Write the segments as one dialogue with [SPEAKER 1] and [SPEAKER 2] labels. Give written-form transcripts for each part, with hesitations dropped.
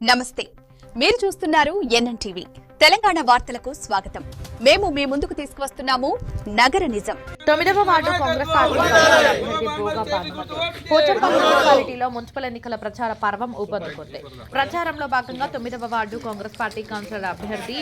[SPEAKER 1] నమస్తే, మీరు చూస్తున్నారు ఎన్ఎన్టీవీ. తెలంగాణ వార్తలకు స్వాగతం. మేము మీ ముందుకు తీసుకువస్తున్నాము నగర నిజం.
[SPEAKER 2] 9వ వార్డు కాంగ్రెస్ పార్టీ అభ్యర్థి భోగా భానుమతి పోచంపల్లి మున్సిపాలిటీలో మున్సిపల్ ఎన్నికల ప్రచార పర్వం ఊపందుకుంది. ప్రచారంలో భాగంగా 9వ వార్డు కాంగ్రెస్ పార్టీ కౌన్సిలర్ అభ్యర్థి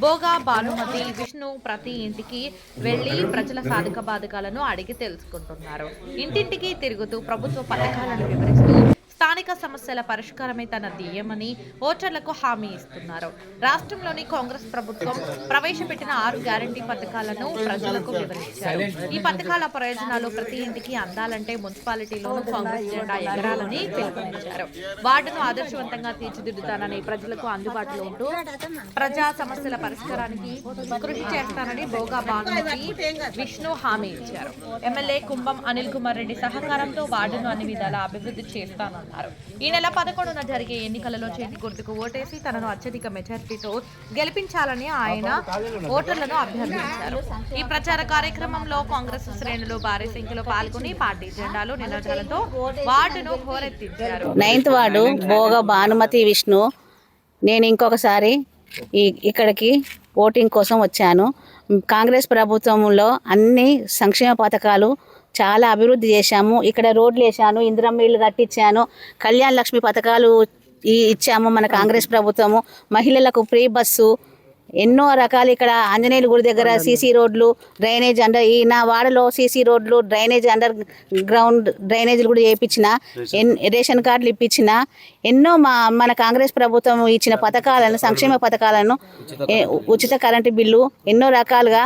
[SPEAKER 2] భోగా భానుమతి విష్ణు ప్రతి ఇంటికి వెళ్లి ప్రజల సాధక బాధకాలను అడిగి తెలుసుకుంటున్నారు. ఇంటింటికి తిరుగుతూ ప్రభుత్వ పథకాలను వివరిస్తూ స్థానిక సమస్యల పరిష్కారమే తన ధ్యేయమని ఓటర్లకు హామీ ఇస్తున్నారు. రాష్ట్రంలోని కాంగ్రెస్ ప్రభుత్వం ప్రవేశపెట్టిన 6 గ్యారంటీ పథకాలను ప్రజలకు వివరించారు. ఈ పథకాల ప్రయోజనాలు ప్రతి ఇంటికి అందాలంటే మున్సిపాలిటీలోనూ కాంగ్రెస్ జెండా ఎగరాలని పిలుపునిచ్చారు. వార్డును ఆదర్శవంతంగా తీర్చిదిద్దుతానని ప్రజలకు అందుబాటులో ఉంటూ ప్రజా సమస్యల పరిష్కారానికి కృషి చేస్తానని భోగా భానుమతి విష్ణు హామీ ఇచ్చారు. ఎమ్మెల్యే కుంభం అనిల్ కుమార్ రెడ్డి సహకారంతో వార్డును అన్ని విధాలా అభివృద్ధి చేస్తానన్నారు. ఈ నెల 11న జరిగే ఎన్నికలలో చేతి గుర్తుకు ఓటేసి తనను అత్యధిక మెజార్టీతో గెలిపించాలని ఆయన ఓటర్లను అభ్యర్థించారు. ఈ ప్రచార కార్యక్రమంలో కాంగ్రెస్ శ్రేణులు భారీ సంఖ్యలో పాల్గొని పార్టీ జెండాలు నినాదాలతో వార్డును హోరెత్తించారు.
[SPEAKER 3] 9వ వార్డు భోగా భానుమతి విష్ణు. నేను ఇంకొకసారి ఇక్కడికి ఓటింగ్ కోసం వచ్చాను. కాంగ్రెస్ ప్రభుత్వంలో అన్ని సంక్షేమ పథకాలు చాలా అభివృద్ధి చేశాము. ఇక్కడ రోడ్లు వేసాను, ఇందిరమ్మ ఇల్లు కట్టించాను, కళ్యాణ లక్ష్మి పథకాలు ఇచ్చాము మన కాంగ్రెస్ ప్రభుత్వము. మహిళలకు ఫ్రీ బస్సు, ఎన్నో రకాలు. ఇక్కడ ఆంజనేయుల గుడి దగ్గర సీసీ రోడ్లు, డ్రైనేజ్ నా వాడలో సీసీ రోడ్లు, డ్రైనేజ్ అండర్ గ్రౌండ్ డ్రైనేజీలు కూడా చేయించిన, రేషన్ కార్డులు ఇప్పించిన, ఎన్నో మన కాంగ్రెస్ ప్రభుత్వం ఇచ్చిన పథకాలను, సంక్షేమ పథకాలను, ఉచిత కరెంటు బిల్లు, ఎన్నో రకాలుగా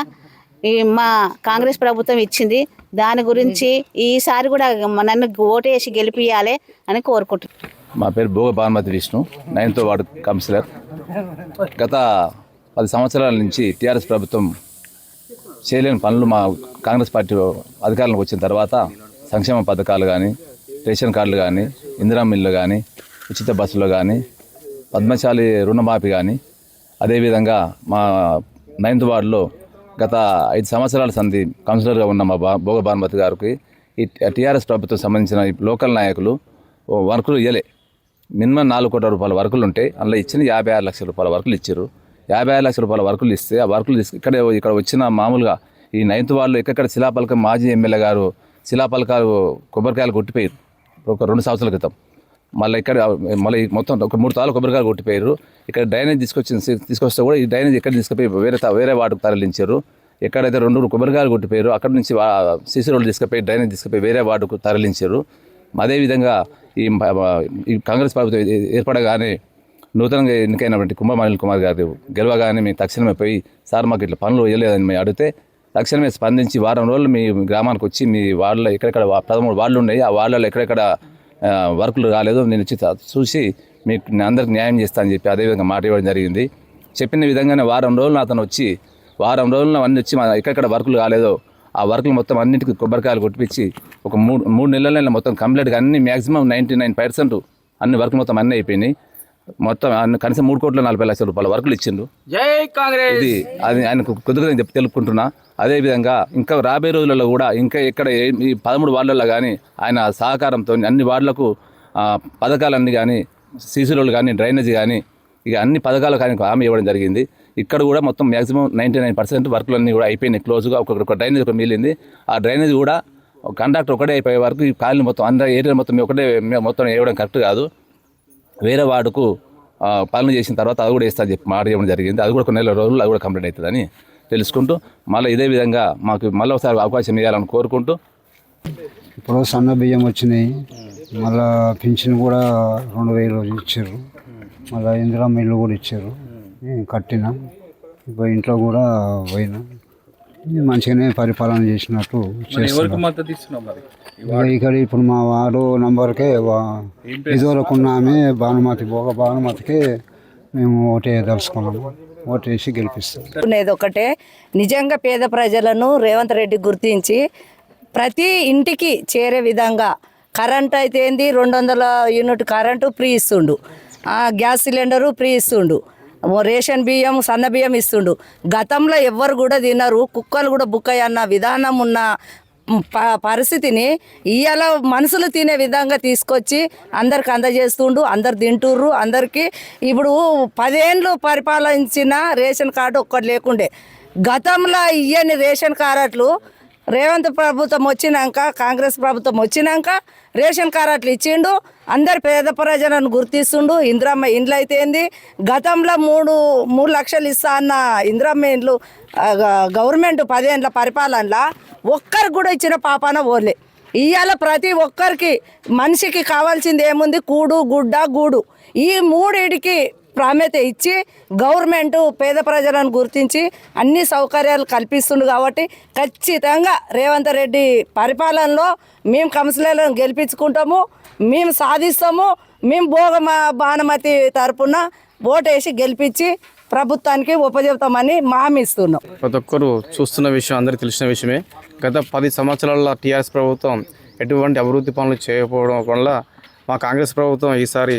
[SPEAKER 3] మా కాంగ్రెస్ ప్రభుత్వం ఇచ్చింది. దాని గురించి ఈసారి కూడా నన్ను ఓటేసి గెలిపియాలి అని కోరుకుంటున్నాను.
[SPEAKER 4] మా పేరు భోగా భానుమతి విష్ణు, 9వ వార్డు కౌన్సిలర్. గత 10 సంవత్సరాల నుంచి టీఆర్ఎస్ ప్రభుత్వం చేయలేని పనులు మా కాంగ్రెస్ పార్టీ అధికారంలోకి వచ్చిన తర్వాత సంక్షేమ పథకాలు కానీ, రేషన్ కార్డులు కానీ, ఇందిరమ్మ ఇల్లు కానీ, ఉచిత బస్సులు కానీ, పద్మశాలి రుణమాఫీ కానీ, అదేవిధంగా మా 9వ వార్డులో గత 5 సంవత్సరాల సంధి కౌన్సిలర్గా ఉన్న మా భోగా భానుమతి గారికి ఈ టీఆర్ఎస్ ప్రభుత్వం సంబంధించిన లోకల్ నాయకులు వర్కులు ఇవ్వలే. మినిమం 4 కోట్ల రూపాయల వర్కులు ఉంటే అందులో ఇచ్చిన 56 లక్షల రూపాయల వర్కులు ఇచ్చారు. 56 లక్షల రూపాయల వర్కులు ఇస్తే ఆ వర్కులు ఇక్కడ వచ్చిన మామూలుగా ఈ 9వ వార్డులో ఎక్కడ శిలాపలకం మాజీ ఎమ్మెల్యే గారు శిలాపలకాలు కొబ్బరికాయలు కొట్టిపోయారు ఒక 2 సంవత్సరాల క్రితం. మళ్ళీ మొత్తం ఒక 3 తాళ్ళు కొబ్బరికాయలు కొట్టిపోయారు. ఇక్కడ డ్రైనేజ్ తీసుకొస్తే కూడా ఈ డ్రైనేజ్ ఎక్కడ తీసుకుపోయి వేరే వార్డుకు తరలించారు. ఎక్కడైతే 2 కొబ్బరికాయలు కొట్టిపోయారు అక్కడ నుంచి సీసీ రోడ్లు తీసుకుపోయి డ్రైనేజ్ తీసుకుపోయి వేరే వార్డుకు తరలించారు. అదేవిధంగా ఈ కాంగ్రెస్ ప్రభుత్వం ఏర్పడగానే నూతనంగా ఎన్నికైనటువంటి కుంభం అనిల్ కుమార్ గారు గెలవగానే మేము తక్షణమే పోయి సార్ మాకు ఇట్లా పనులు వేయలేదని మేము అడిగితే తక్షణమే స్పందించి వారం రోజులు మీ గ్రామానికి వచ్చి మీ వార్డులో ఎక్కడెక్కడ 13 వార్డులు ఉన్నాయి, ఆ వార్డులలో ఎక్కడెక్కడ వర్కులు రాలేదు నేను వచ్చి చూసి మీకు అందరికి న్యాయం చేస్తా అని చెప్పి అదేవిధంగా మాట ఇవ్వడం జరిగింది. చెప్పిన విధంగానే వారం రోజులు అతను వచ్చి అన్నీ వచ్చి ఎక్కడెక్కడ వర్కులు కాలేదో ఆ వర్కులు మొత్తం అన్నింటికి కొబ్బరికాయలు కొట్టిపించి ఒక 3 నెలల మొత్తం కంప్లీట్గా అన్ని మ్యాక్సిమం 99% అన్ని వర్కులు మొత్తం అన్నీ అయిపోయినాయి. మొత్తం కనీసం 3,40 లక్షల రూపాయల వర్కులు ఇచ్చిండు.
[SPEAKER 5] జై కాంగ్రెస్.
[SPEAKER 4] ఇది అది ఆయనకు కొద్దిగా చెప్పి తెలుపుకుంటున్నా. అదేవిధంగా ఇంకా రాబోయే రోజులలో కూడా ఇంకా ఇక్కడ ఈ 13 వార్డులలో కానీ ఆయన సహకారంతో అన్ని వార్డులకు పథకాలన్నీ కానీ, సీసీ రోడ్లు కానీ, డ్రైనేజ్ కానీ, ఇక అన్ని పథకాలు కానీ హామీ ఇవ్వడం జరిగింది. ఇక్కడ కూడా మొత్తం మ్యాక్సిమం 99% వర్కులు అన్నీ కూడా అయిపోయినాయి. క్లోజ్గా ఒక డ్రైనేజ్ ఒక మిగిలింది. ఆ డ్రైనేజ్ కూడా కాంట్రాక్టర్ ఒకటే అయిపోయే వరకు ఈ కాలనీ మొత్తం అందరూ ఏరియా మొత్తం ఒకటే మొత్తం వేయడం కరెక్ట్ కాదు. వేరే వార్డుకు పాలన చేసిన తర్వాత అది కూడా వేస్తా చెప్పి మాట ఇవ్వడం జరిగింది. అది కూడా కొన్ని నెల రోజులు అది కూడా కంప్లీట్ అవుతుందని తెలుసుకుంటూ మళ్ళీ ఇదే విధంగా మాకు మళ్ళీ ఒకసారి అవకాశం ఇవ్వాలని కోరుకుంటూ.
[SPEAKER 6] ఇప్పుడు సన్న బియ్యం వచ్చినాయి, మళ్ళీ పింఛన్ కూడా 2,000 ఇచ్చారు, మళ్ళీ ఇందిరమ్మ ఇల్లు కూడా ఇచ్చారు. కట్టినా ఇప్పుడు ఇంట్లో కూడా పోయినా మంచిగానే పరిపాలన చేసినట్టు ఇక్కడ ఇప్పుడు మా వార్డు నంబర్కే ఇదివరకు ఉన్న ఆమె భోగా భానుమతికే మేము ఓటేయదలుచుకున్నాము. ఓటేసి గెలిపిస్తాం.
[SPEAKER 7] ఒకటే నిజంగా పేద ప్రజలను రేవంత్ రెడ్డి గుర్తించి ప్రతి ఇంటికి చేరే విధంగా కరెంట్ అయితే ఏంది 200 యూనిట్ కరెంటు ఫ్రీ ఇస్తుండు, గ్యాస్ సిలిండరు ఫ్రీ ఇస్తుండు, రేషన్ బియ్యం సన్న బియ్యం ఇస్తుండు. గతంలో ఎవ్వరు కూడా తినరు, కుక్కలు కూడా బుక్కయ్య అన్న విధానం ఉన్న పరిస్థితిని ఇవాళ మనుషులు తినే విధంగా తీసుకొచ్చి అందరికి అందజేస్తుండు. అందరు తింటుర్రు. అందరికీ ఇప్పుడు 10 ఏళ్ళు పరిపాలించిన రేషన్ కార్డు ఒక్కటి లేకుండే. గతంలో ఇయ్యని రేషన్ కార్డులు రేవంత్ ప్రభుత్వం వచ్చినాక, కాంగ్రెస్ ప్రభుత్వం వచ్చినాక రేషన్ కార్డులు ఇచ్చిండు. అందరు పేద ప్రజలను గుర్తిస్తుండు. ఇందిరమ్మ ఇండ్లు అయితే ఏంది, గతంలో 3 లక్షలు ఇస్తా అన్న ఇందిరమ్మ ఇండ్లు గవర్నమెంట్ 10 ఏళ్ళ పరిపాలనలో ఒక్కరికి కూడా ఇచ్చిన పాపాన ఓలే. ఇవాళ ప్రతి ఒక్కరికి మనిషికి కావాల్సింది ఏముంది, కూడు గుడ్డ గూడు. ఈ మూడిటికి ప్రాముఖ్యత ఇచ్చి గవర్నమెంట్ పేద ప్రజలను గుర్తించి అన్ని సౌకర్యాలు కల్పిస్తుంది. కాబట్టి ఖచ్చితంగా రేవంత్ రెడ్డి పరిపాలనలో మేము కౌన్సిలర్లను గెలిపించుకుంటాము, మేము సాధిస్తాము. మేము భానుమతి తరపున ఓటేసి గెలిపించి ప్రభుత్వానికి ఉపజెపుతామని హామీ ఇస్తున్నాం.
[SPEAKER 5] ప్రతి ఒక్కరు చూస్తున్న విషయం, అందరికీ తెలిసిన విషయమే. గత 10 సంవత్సరాల టీఆర్ఎస్ ప్రభుత్వం ఎటువంటి అభివృద్ధి పనులు చేయకపోవడం వల్ల మా కాంగ్రెస్ ప్రభుత్వం ఈసారి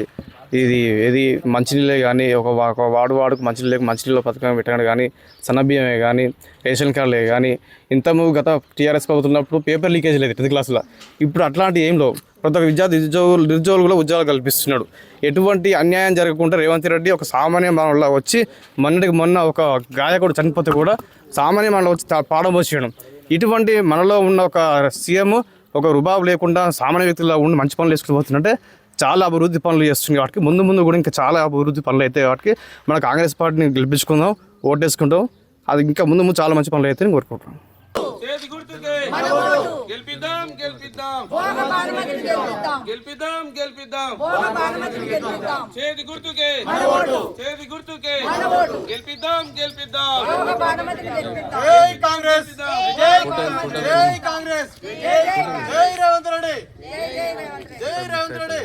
[SPEAKER 5] ఇది మంచినీళ్ళే కానీ ఒక వాడుకు మంచినీళ్ళ పథకం పెట్టడం కానీ, సన్నబియ్యమే కానీ, రేషన్ కార్డులే కానీ, ఇంతకుముందు గత టీఆర్ఎస్ ప్రభుత్వం ఉన్నప్పుడు పేపర్ లీకేజ్ లేదు 10th క్లాస్లో. ఇప్పుడు అట్లాంటి ఏం లేవు. ప్రతి ఒక్క నిరుద్యోగులు కూడా ఉద్యోగాలు కల్పిస్తున్నాడు. ఎటువంటి అన్యాయం జరగకుండా రేవంత్ రెడ్డి ఒక సామాన్య మానవులా వచ్చి మొన్న ఒక గాయకుడు చనిపోతే కూడా సామాన్య మానవులు వచ్చి పాడమోసేయడం. ఇటువంటి మనలో ఉన్న ఒక సీఎం ఒక రుబాబు లేకుండా సామాన్య వ్యక్తుల్లో ఉండి మంచి పనులు వేసుకుని పోతుందంటే చాలా అభివృద్ధి పనులు చేస్తుంది. వాటికి ముందు కూడా ఇంకా చాలా అభివృద్ధి పనులు అయితే వాటికి మన కాంగ్రెస్ పార్టీని గెలిపించుకుందాం, ఓటేసుకుంటాం. అది ఇంకా ముందు చాలా మంచి పనులు అయితే కోరుకుంటున్నాం.
[SPEAKER 8] గెలిపిద్దాం చేతి గుర్తుకే గెలిపిద్దాం. జై కాంగ్రెస్, జై కాంగ్రెస్, జై రేవంత్ రెడ్డి, జై రేవంత్ రెడ్డి.